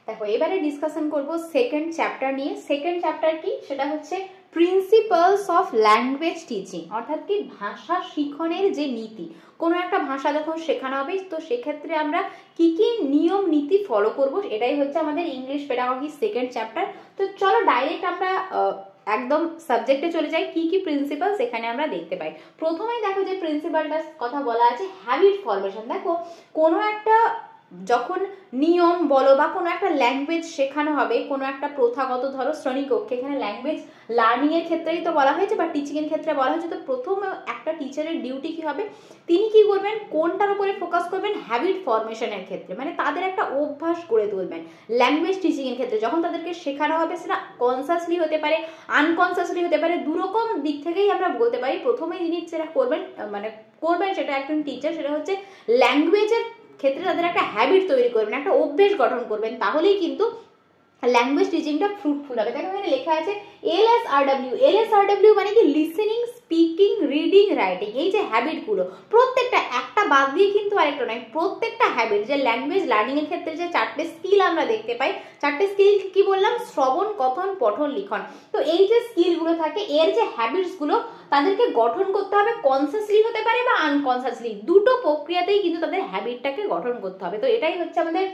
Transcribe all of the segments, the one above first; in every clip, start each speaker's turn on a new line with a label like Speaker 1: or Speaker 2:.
Speaker 1: দেখো এবারে ডিসকাশন করব সেকেন্ড চ্যাপ্টার নিয়ে। সেকেন্ড চ্যাপ্টার কি, সেটা হচ্ছে প্রিন্সিপালস অফ ল্যাঙ্গুয়েজ টিচিং, অর্থাৎ কি ভাষা শিখনের যে নীতি। কোনো একটা ভাষা যখন শেখানো হবে তো সেক্ষেত্রে আমরা কি কি নিয়ম নীতি ফলো করব, এটাই হচ্ছে আমাদের ইংলিশ পেডাগজি সেকেন্ড চ্যাপ্টার। তো চলো ডাইরেক্ট আমরা একদম সাবজেক্টে চলে যাই। কি কি প্রিন্সিপালস এখানে আমরা দেখতে পাই। প্রথমেই দেখো যে প্রিন্সিপালটার কথা বলা আছে হ্যাবিট ফরমেশন। দেখো কোনো একটা যখন নিয়ম বলো বা কোনো একটা ল্যাঙ্গুয়েজ শেখানো হবে, কোনো একটা প্রথাগত ধরো শ্রেণীকক্ষে, এখানে ল্যাঙ্গুয়েজ লার্নিং এর ক্ষেত্রেই তো বলা হয়েছে বা টিচিং এর ক্ষেত্রে বলা হয়েছে। তো প্রথম একটা টিচারের ডিউটি কি হবে, তিনি কি করবেন, কোনটার উপরে ফোকাস করবেন, হ্যাবিট ফরমেশনের ক্ষেত্রে, মানে তাদের একটা অভ্যাস করে তুলবেন। ল্যাঙ্গুয়েজ টিচিং এর ক্ষেত্রে যখন তাদেরকে শেখানো হবে সেটা কনসাসলি হতে পারে, আনকনসাসলি হতে পারে, দুরকম দিক থেকেই আমরা বলতে পারি। প্রথমেই যিনি যেটা করবেন মানে করবেন সেটা একজন টিচার, সেটা হচ্ছে ল্যাঙ্গুয়েজের ক্ষেত্রে তাদের একটা হ্যাবিট তৈরি করবেন, একটা অভ্যেস গঠন করবেন, তাহলেই কিন্তু ল্যাঙ্গুয়েজ টিচিংটা ফ্রুটফুল হবে। দেখো এখানে লেখা আছে LSRW। LSRW মানে কি লিসেনিং, স্পিকিং, রিডিং, রাইটিং। এই যে হ্যাবিটগুলো প্রত্যেকটা একটা বাদ দিয়ে কিন্তু আরেকটা নয়, প্রত্যেকটা হ্যাবিট যে ল্যাঙ্গুয়েজ লার্নিং এর ক্ষেত্রে যে চারটে স্কিল আমরা দেখতে পাই, চারটে স্কিল কি বললাম, শ্রবণ, কথন, পঠন, লিখন। তো এই যে স্কিলগুলো থাকে, এর যে হ্যাবিটসগুলো তাদেরকে গঠন করতে হবে, কনসাসলি হতে পারে বা আনকনসাসলি, দুটো প্রক্রিয়াতেই কিন্তু তাদের হ্যাবিটটাকে গঠন করতে হবে। তো এটাই হচ্ছে আমাদের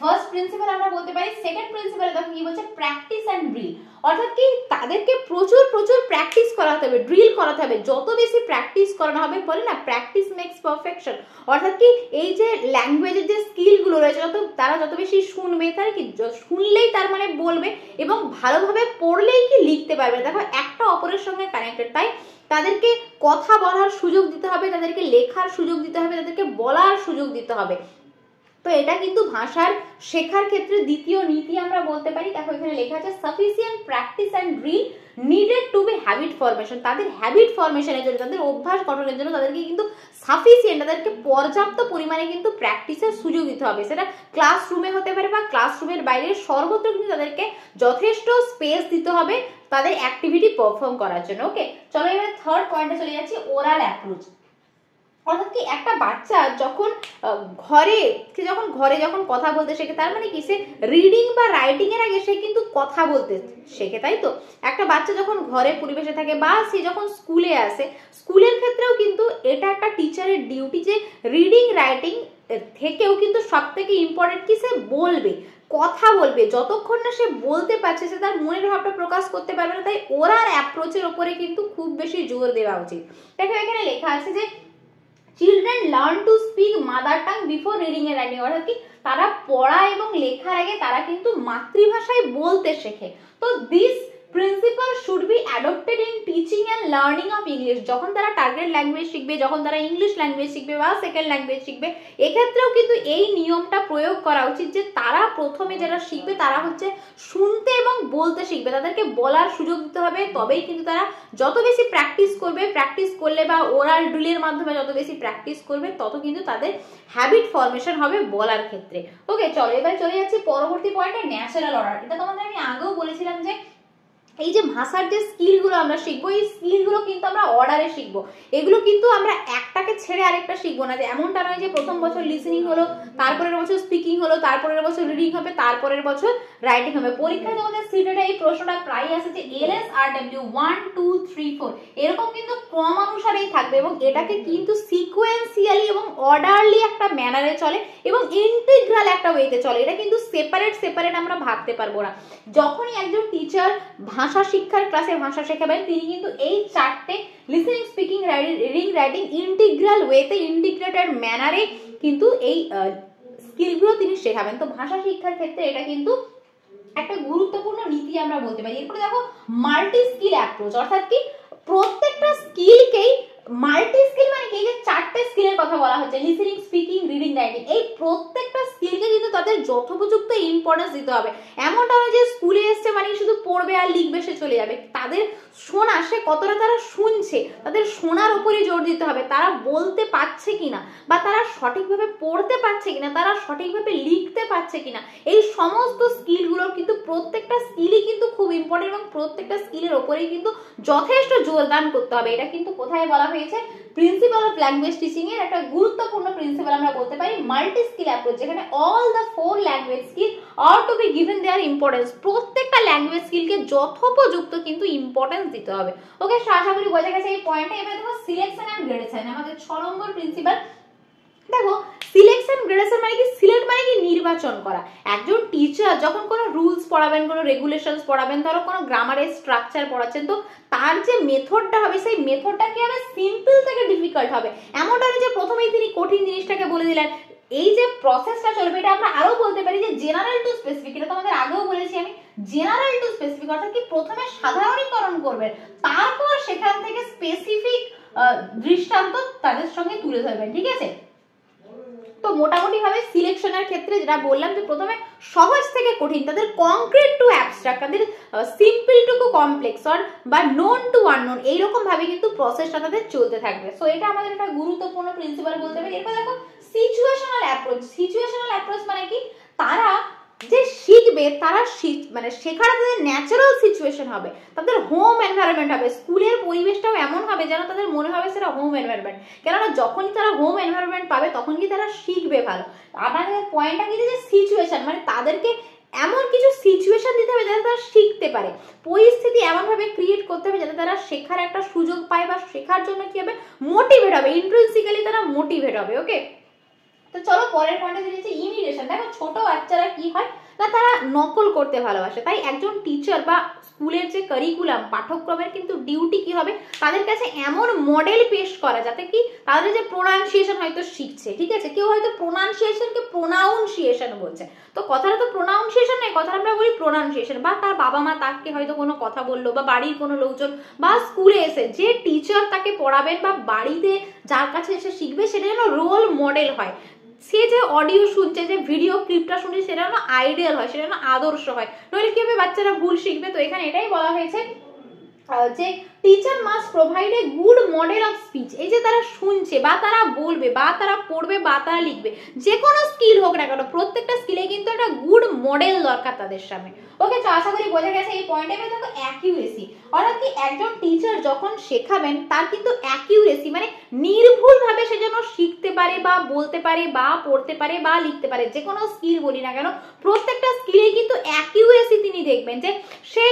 Speaker 1: ফার্স্ট প্রিন্সিপাল আমরা বলতে পারি। সেকেন্ড প্রিন্সিপাল দেখো কি বলছে, প্র্যাকটিস এন্ড ড্রিল, অর্থাৎ কি তাদেরকে প্রচুর প্রচুর প্র্যাকটিস করাতে হবে, ড্রিল করাতে হবে। যত বেশি প্র্যাকটিস করানো হবে, বলে না প্র্যাকটিস মেক্স পারফেকশন, অর্থাৎ কি এই যে ল্যাঙ্গুয়েজের যে স্কিলগুলো রয়েছে তারা যত বেশি শুনবে, তারা কি শুনলেই তার মানে বলবে, এবং ভালোভাবে পড়লেই কি লিখতে পারবে। দেখো একটা অপরের সঙ্গে কানেক্টেড, তাই তাদেরকে কথা বলার সুযোগ দিতে হবে, তাদেরকে লেখার সুযোগ দিতে হবে, তাদেরকে বলার সুযোগ দিতে হবে। তো এটা কিন্তু ভাষার শেখার ক্ষেত্রে দ্বিতীয় নীতি আমরা বলতে পারি। দেখো এখানে লেখা আছে sufficient practice and drill needed to be habit formation. তাদের হ্যাবিট ফরমেশনের জন্য, তাদের অভ্যাস গঠনের জন্য তাদেরকে কিন্তু সাফিসিয়েন্ট, তাদেরকে পর্যাপ্ত পরিমাণে কিন্তু প্র্যাকটিসের সুযোগ দিতে হবে। সেটা ক্লাসরুমে হতে পারে বা ক্লাসরুমের বাইরে, সর্বত্র কিন্তু তাদেরকে যথেষ্ট স্পেস দিতে হবে তাদের অ্যাক্টিভিটি পারফর্ম করার জন্য। ওকে, চলো এবার থার্ড পয়েন্টে চলে যাচ্ছি, ওরাল অ্যাপ্রোচ। অর্থাৎ কি একটা বাচ্চা যখন ঘরে যখন কথা বলতে শেখে, তার মানে কি সে রিডিং বা রাইটিং এর আগে সে কিন্তু কথা বলতে শেখে, তাই তো? একটা বাচ্চা যখন ঘরে পরিবেশে থাকে বা সে যখন স্কুলে আসে, স্কুলের ক্ষেত্রেও কিন্তু এটা একটা টিচারের ডিউটি যে রিডিং রাইটিং থেকেও কিন্তু সব থেকে ইম্পর্টেন্ট কি, সে বলবে, কথা বলবে। যতক্ষণ না সে বলতে পারছে, সে তার মনের ভাবটা প্রকাশ করতে পারবে না। তাই ওরাল অ্যাপ্রোচের ওপরে কিন্তু খুব বেশি জোর দেওয়া উচিত। দেখো এখানে লেখা আছে যে children learn to speak mother tongue before reading and writing, অর্থাৎ কি তারা পড়া এবং লেখার আগে তারা কিন্তু মাতৃভাষায় বলতে শেখে। তো this principal should be adopted in teaching and learning of English. যখন তারা টার্গেট ল্যাঙ্গুয়েজ শিখবে, যখন তারা ইংলিশ ল্যাঙ্গুয়েজ শিখবে বা সেকেন্ড ল্যাঙ্গুয়েজ শিখবে, এক্ষেত্রেও কিন্তু এই নিয়মটা প্রয়োগ করা উচিত যে তারা প্রথমে যারা শিখবে তারা হচ্ছে শুনতে এবং বলতে শিখবে, তাদেরকে বলার সুযোগ দিতে হবে। তবেই কিন্তু তারা যত বেশি প্র্যাকটিস করবে, প্র্যাকটিস করলে বা ওরাল ড্রিলের মাধ্যমে যত বেশি প্র্যাকটিস করবে, তত কিন্তু তাদের হ্যাবিট ফরমেশন হবে বলার ক্ষেত্রে। ওকে, চলো এবার চলে যাচ্ছি পরবর্তী পয়েন্টে, ন্যাচারাল অর্ডার। এটা তোমাদের আমি আগেও বলেছিলাম যে এই যে ভাষার যে স্কিলগুলো আমরা শিখবো, এই স্কিলগুলো কিন্তু আমরা অর্ডারে শিখবো। এগুলো কিন্তু আমরা একটাকে ছেড়ে আরেকটা শিখবো না, যে এমনটা নয় যে প্রথম বছর লিসেনিং হলো, তারপরের বছর স্পিকিং হলো, তারপরের বছর রিডিং হবে, তারপরের বছর রাইটিং হবে। পরীক্ষায় তোমাদের সিটেটে এই প্রশ্নটা প্রায় আসে যে LSRW 1 2 3 4 এরকম কিন্তু ক্রমানুসারেই থাকবে, এবং এটাকে কিন্তু সিকোয়েন্সিয়ালি এবং অর্ডারলি একটা ম্যানারে চলে এবং ইন্টিগ্রাল একটা ওয়েতে চলে। এটা কিন্তু সেপারেট সেপারেট আমরা ভাবতে পারবো না। যখনই একজন টিচার ভাষা শিক্ষার ক্লাসে ভাষা শেখাবেন, তিনি কিন্তু এই চারটে listening, speaking, reading, writing integral ওয়েতে, ইন্টিগ্রেটেড ম্যানারে কিন্তু এই স্কিলগুলো তিনি শেখাবেন। তো ভাষা শিক্ষার ক্ষেত্রে এটা কিন্তু একটা গুরুত্বপূর্ণ নীতি আমরা বলতে পারি। এরপরে দেখো মাল্টি স্কিল অ্যাপ্রোচ, অর্থাৎ কি প্রত্যেকটা স্কিলকেই মাল্টি স্কিল মানে কি, যে চারটে স্কিলের কথা বলা হচ্ছে, লিসেনিং, স্পিকিং, রিডিং, রাইটিং, এই প্রত্যেকটা স্কিলকে কিন্তু তাদের যথোপযুক্ত ইম্পর্টেন্স দিতে হবে। এমনটা নয় যে স্কুলে এসছে মানে শুধু পড়বে আর লিখবে, সে চলে যাবে। তাদের শোনা, সে কতটা তারা শুনছে, তাদের শোনার উপরে জোর দিতে হবে, তারা বলতে পারছে কিনা, বা তারা সঠিকভাবে পড়তে পারছে কিনা, তারা সঠিকভাবে লিখতে পারছে কিনা, এই সমস্ত স্কিলগুলোর কিন্তু প্রত্যেকটা স্কিলই কিন্তু খুব ইম্পর্টেন্ট, এবং প্রত্যেকটা স্কিলের ওপরেই কিন্তু যথেষ্ট জোরদান করতে হবে। এটা কিন্তু কোথায় বলা হয়েছে, প্রিন্সিপাল অফ ল্যাঙ্গুয়েজ টিচিং এর একটা গুরুত্বপূর্ণ প্রিন্সিপাল আমরা বলতে পারি মাল্টি স্কিল অ্যাপ্রোচ, যেখানে all the 4 language skill or to be given their importance। প্রত্যেকটা ল্যাঙ্গুয়েজ স্কিলকে যথোপযুক্ত কিন্তু ইম্পর্টেন্স দিতে হবে। ওকে, আশা করি বোঝা গেছে এই পয়েন্টে। এবার দেখো সিলেকশন এন্ড গ্রেডেশন, আমাদের 6 নম্বর প্রিন্সিপাল। দেখো সিলেকশন গ্রেডেশন মানে কি? সিলেক্ট মানে কি? নির্বাচন করা। একজন টিচার যখন কোনো রুলস পড়াবেন, কোনো রেগুলেশনস পড়াবেন, ধরো কোনো গ্রামারের স্ট্রাকচার পড়াচ্ছেন, তো তার যে মেথডটা হবে সেই মেথডটা কি হবে? সিম্পল থেকে ডিফিকাল্ট হবে। এমনটা নয় যে প্রথমেই তিনি কঠিন জিনিসটাকে বলে দিলেন। এই যে প্রসেসটা চলবে এটা আমরা আরো বলতে পারি যে জেনারেল টু স্পেসিফিক। এটা তোমাদের আগেও বলেছি আমি, জেনারেল টু স্পেসিফিক, অর্থাৎ কি প্রথমে সাধারণীকরণ করবেন, তারপর সেখান থেকে স্পেসিফিক দৃষ্টান্ত তাদের সঙ্গে তুলে ধরবেন। ঠিক আছে, তো মোটামুটি ভাবে সিলেকশনের ক্ষেত্রে যেটা বললাম যে প্রথমে সহজ থেকে কঠিন, তাদের কংক্রিট টু অ্যাবস্ট্রাক্ট, তাদের সিম্পল টু কমপ্লেক্স অর বা নোন টু আননোন, এইরকম ভাবে কিন্তু প্রসেসটা তাদের চলতে থাকবে। সো এটা আমাদের একটা গুরুত্বপূর্ণ প্রিন্সিপাল বলতে পারি। এরপর দেখো সিচুয়েশনাল অ্যাপ্রোচ। সিচুয়েশনাল অ্যাপ্রোচ মানে কি? তারা যে শিখবে, তারা মানে শেখার তাদের ন্যাচারাল সিচুয়েশন হবে, তাদের হোম এনভায়রনমেন্ট হবে, স্কুলের পরিবেশটাও এমন হবে যেন তাদের মনে হবে সেটা হোম এনভায়রনমেন্ট। কেননা যখনই তারা হোম এনভায়রনমেন্ট পাবে তখন কি তারা শিখবে ভালো। আমাদের পয়েন্টটা কি যে সিচুয়েশন মানে তাদেরকে এমন কিছু সিচুয়েশন দিতে হবে যাতে তারা শিখতে পারে, পরিস্থিতি এমন ভাবে ক্রিয়েট করতে হবে যাতে তারা শেখার একটা সুযোগ পায় বা শেখার জন্য কি হবে? মোটিভেট হবে, ইন্ট্রিনসিক্যালি তারা মোটিভেট হবে। ওকে, তো চলো পরের পয়েন্টে চলে যাচ্ছি ইমিটেশন। দেখো ছোট বাচ্চারা কি হয় না, তারা নকল করতে ভালোবাসে। তাই একজন টিচার বা স্কুলের যে কারিকুলাম পাঠ্যক্রমের কিন্তু ডিউটি কি হবে? তাদের কাছে এমন মডেল পেশ করা যাতে কি তাদের যে প্রোনাউন্সিয়েশন হয়তো শিখছে, ঠিক আছে, কেউ হয়তো প্রোনাউন্সিয়েশনকে প্রোনাউন্সিয়েশন বলছে, তো কথাটা তো প্রোনাউন্সিয়েশন নয়, কথাটা আমরা বলি প্রোনাউন্সিয়েশন। বা তার বাবা মা তাকে হয়তো কোনো কথা বললো, বা বাড়ির কোনো লোকজন, বা স্কুলে এসে যে টিচার তাকে পড়াবেন বা বাড়িতে যার কাছে এসে শিখবে সেটা যেন রোল মডেল হয়। সে যে অডিও শুনছে, যে ভিডিও ক্লিপটা শুনছে, সেটা যেন আইডিয়াল হয়, সেটা যেন আদর্শ হয়, নইলে কি হবে? বাচ্চারা ভুল শিখবে। তো এখানে এটাই বলা হয়েছে যে teacher must provide a good model of speech. এই যে তারা শুনছে বা তারা বলবে বা তারা পড়বে বা তারা লিখবে, যে কোনো স্কিল হোক না কেন, প্রত্যেকটা স্কিলে কিন্তু একটা গুড মডেল দরকার তাদের সামনে। ওকে, তো আশা করি বোঝা গেছে এই পয়েন্টে। দেখো অ্যাকিউরেসি, অর্থাৎ কি একজন টিচার যখন শেখাবেন তার কিন্তু অ্যাকিউরেসি মানে নির্ভুল ভাবে সে যেন শিখতে পারে বা বলতে পারে বা পড়তে পারে বা লিখতে পারে। যে কোনো স্কিল বলি না কেন, প্রত্যেকটা স্কিলে কিন্তু অ্যাকিউরেসি তিনি দেখবেন, যে সে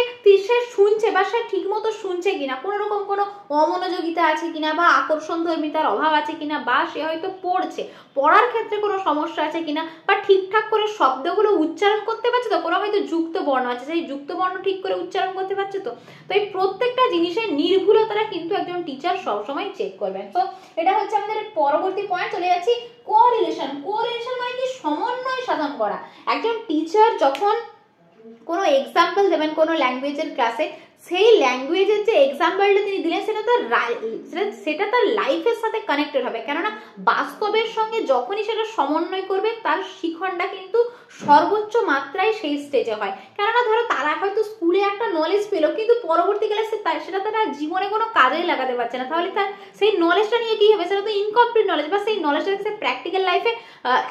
Speaker 1: শুনছে বা সে ঠিক মতো শুনছে কিনা, কোনো রকম কোনো অমনোযোগিতা আছে কিনা, বা আকর্ষণ ধর্মিতার অভাব আছে কিনা, বা সে হয়তো পড়ছে, পড়ার ক্ষেত্রে কোনো সমস্যা আছে কিনা, বা ঠিকঠাক করে শব্দগুলো উচ্চারণ করতে পারছে তো, কোনো হয়তো যুক্ত বর্ণ আছে, সেই যুক্ত বর্ণ ঠিক করে উচ্চারণ করতে পারছে তো। তো এই প্রত্যেকটা জিনিসের নির্ভুলতাটা কিন্তু একজন টিচার সবসময় চেক করবেন। তো এটা হচ্ছে আমাদের পরবর্তী পয়েন্ট। চলে যাচ্ছি কোরিলেশন। কোরিলেশন মানে কি? সমন্বয় সাধন করা। একজন টিচার যখন কোনো এক্সাম্পল দেবেন কোনো ল্যাঙ্গুয়েজের ক্লাসে, সেই ল্যাঙ্গুয়েজের যে এক্সাম্পলটা তিনি দিলেন সেটা তার লাইফের সাথে কানেক্টেড হবে। কেননা বাস্তবের সঙ্গে যখনই সেটা সমন্বয় করবে তার শিখনটা কিন্তু সর্বোচ্চ মাত্রায় সেই স্টেজে হয়। কেননা ধরো তারা হয়তো স্কুলে একটা নলেজ পেলো, কিন্তু পরবর্তীকালে সেটা তারা জীবনে কোনো কাজেই লাগাতে পারছে না, তাহলে তার সেই নলেজটা নিয়ে কি হবে? সেটা তো ইনকমপ্লিট নলেজ, বা সেই নলেজটাকে সে প্র্যাকটিক্যাল লাইফে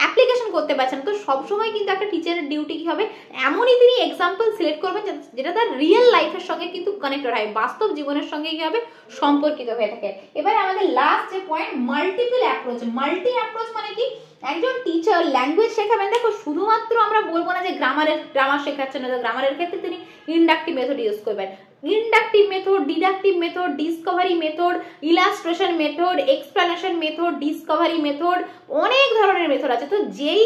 Speaker 1: অ্যাপ্লিকেশন করতে পারছে না। তো সবসময় কিন্তু একটা টিচারের ডিউটি কি হবে? এমনই তিনি এক্সাম্পল সিলেক্ট করবেন যেটা তার রিয়েল লাইফের সঙ্গে কিন্তু কানেক্টেড হয়, বাস্তব জীবনের সঙ্গে কি হবে? সম্পর্কিত হয়ে থাকে। এবারে আমাদের লাস্ট যে point, multiple approach. Multi approach মানে কি? একজন টিচার ল্যাঙ্গুয়েজ শেখাবেন, দেখো শুধুমাত্র আমরা বলবো না যে গ্রামার শেখাচ্ছেন না, গ্রামারের ক্ষেত্রে তিনি ইন্ডাকটিভ মেথড ইউজ করবেন। Inductive method, deductive method, Discovery method, illustration method, explanation method, Discovery method, অনেক ধরনের মেথড আছে। তো যেই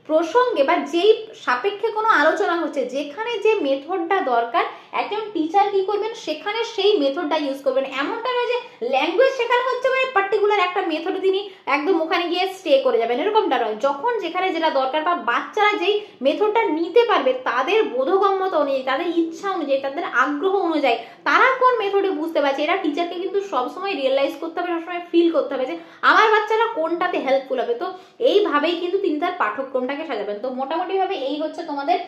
Speaker 1: প্রসঙ্গে বা যেই সাপেক্ষে কোনো আলোচনা হচ্ছে, যেখানে যে মেথডটা দরকার একজন টিচার কি করবেন? সেখানে সেই মেথডটা ইউজ করবেন। এমনটা নয় যে ল্যাঙ্গুয়েজ শেখানো হচ্ছে মানে পার্টিকুলার একটা মেথডে তিনি একদম ওখানে গিয়ে স্টে করে যাবেন, এরকমটা নয়। যখন যেখানে যেটা দরকার বা বাচ্চারা যেই মেথডটা নিতে পারবে তাদের বোধগম্যতা অনুযায়ী, তাদের ইচ্ছা অনুযায়ী, তাদের আগ্রহ অনুযায়ী তারা কোন মেথডে বুঝতে পারছে, এটা টিচারকে কিন্তু সবসময় রিয়েলাইজ করতে হবে, সবসময় ফিল করতে হবে যে আমার বাচ্চারা কোনটাতে হেল্পফুল হবে। তো এইভাবেই কিন্তু তিনি তার পাঠ্যক্রমটাকে সাজাবেন। তো মোটামুটি ভাবে এই হচ্ছে তোমাদের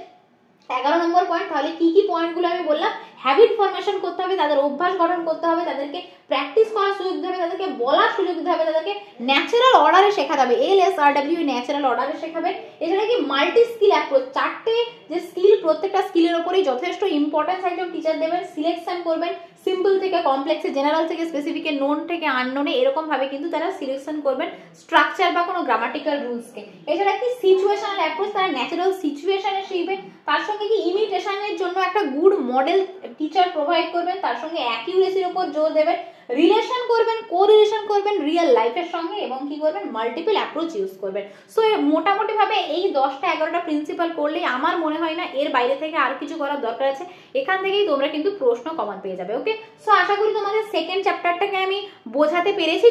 Speaker 1: 11 নম্বর পয়েন্ট। তাহলে কি কি পয়েন্টগুলো আমি বললাম? হ্যাবিট ফরমেশন করতে হবে, তাদের অভ্যাস গঠন করতে হবে, তাদেরকে প্র্যাকটিস করার সুযোগ দিতে হবে, তাদেরকে বলার সুযোগ দিতে হবে, তাদেরকে ন্যাচারাল অর্ডারে শেখাতে হবে, LSRW ন্যাচারাল অর্ডারে শেখাবে। এছাড়া কি মাল্টি স্কিল অ্যাপ্রোচ, 4টে যে স্কিল, প্রত্যেকটা স্কিলের উপরেই যথেষ্ট ইম্পর্টেন্স একজন টিচার দেবেন, সিলেকশন করবেন, সিম্পল থেকে কমপ্লেক্সে, জেনারেল থেকে স্পেসিফিকে, নোন থেকে আননোনে, এরকম ভাবে কিন্তু তারা সিলেকশন করবেন স্ট্রাকচার বা কোনো গ্রামাটিক্যাল রুলসকে। এছাড়া কি সিচুয়েশনাল অ্যাপ্রোচ, তারা ন্যাচারাল সিচুয়েশনে শিখবে। তার সঙ্গে কি ইমিটেশনের জন্য একটা গুড মডেল টিচার প্রোভাইড করবেন, তার সঙ্গে অ্যাকিউরেসির উপর জোর দেবেন, রিলেশন করবেন, কোরিলেশন করবেন রিয়েল লাইফের সঙ্গে, এবং কি করবেন, মাল্টিপল অ্যাপ্রোচ ইউজ করবেন। সো মোটামুটি ভাবে এই 10টা 11টা প্রিন্সিপাল করলেই আমার মনে হয় না এর বাইরে থেকে আর কিছু করার দরকার আছে। এখান থেকেই তোমরা কিন্তু প্রশ্ন কমন পেয়ে যাবে। ওকে, সো আশা করি তোমাদের সেকেন্ড চ্যাপ্টারটাকে আমি বোঝাতে পেরেছি।